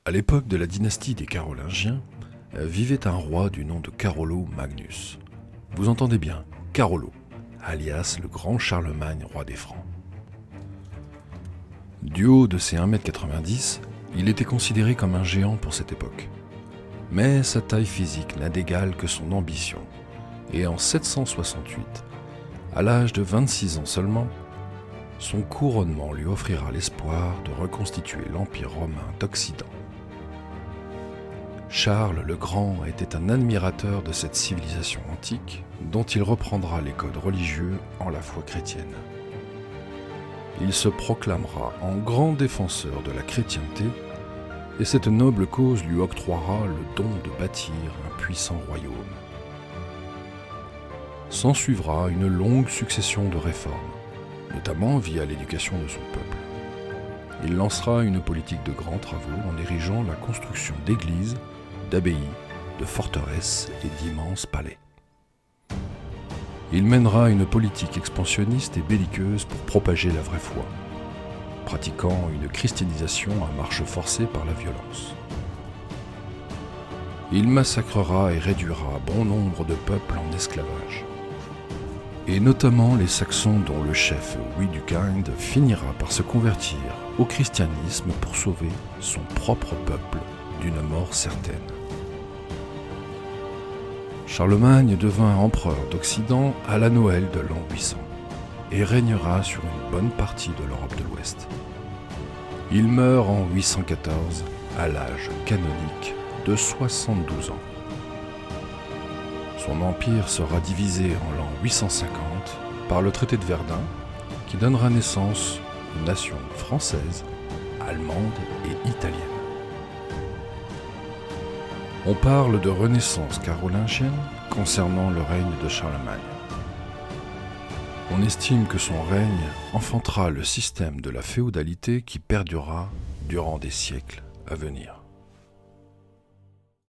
À l'époque de la dynastie des Carolingiens, vivait un roi du nom de Carolo Magnus. Vous entendez bien, Carolo, alias le grand Charlemagne, roi des Francs. Du haut de ses 1,90 m, il était considéré comme un géant pour cette époque. Mais sa taille physique n'a d'égal que son ambition. Et en 768, à l'âge de 26 ans seulement, son couronnement lui offrira l'espoir de reconstituer l'Empire romain d'Occident. Charles le Grand était un admirateur de cette civilisation antique dont il reprendra les codes religieux en la foi chrétienne. Il se proclamera en grand défenseur de la chrétienté et cette noble cause lui octroiera le don de bâtir un puissant royaume. S'ensuivra une longue succession de réformes, notamment via l'éducation de son peuple. Il lancera une politique de grands travaux en érigeant la construction d'églises, d'abbayes, de forteresses et d'immenses palais. Il mènera une politique expansionniste et belliqueuse pour propager la vraie foi, pratiquant une christianisation à marche forcée par la violence. Il massacrera et réduira bon nombre de peuples en esclavage, et notamment les Saxons dont le chef Widukind finira par se convertir au christianisme pour sauver son propre peuple d'une mort certaine. Charlemagne devint empereur d'Occident à la Noël de l'an 800 et régnera sur une bonne partie de l'Europe de l'Ouest. Il meurt en 814 à l'âge canonique de 72 ans. Son empire sera divisé en l'an 850 par le traité de Verdun qui donnera naissance aux nations françaises, allemandes et italiennes. On parle de renaissance carolingienne concernant le règne de Charlemagne. On estime que son règne enfantera le système de la féodalité qui perdurera durant des siècles à venir.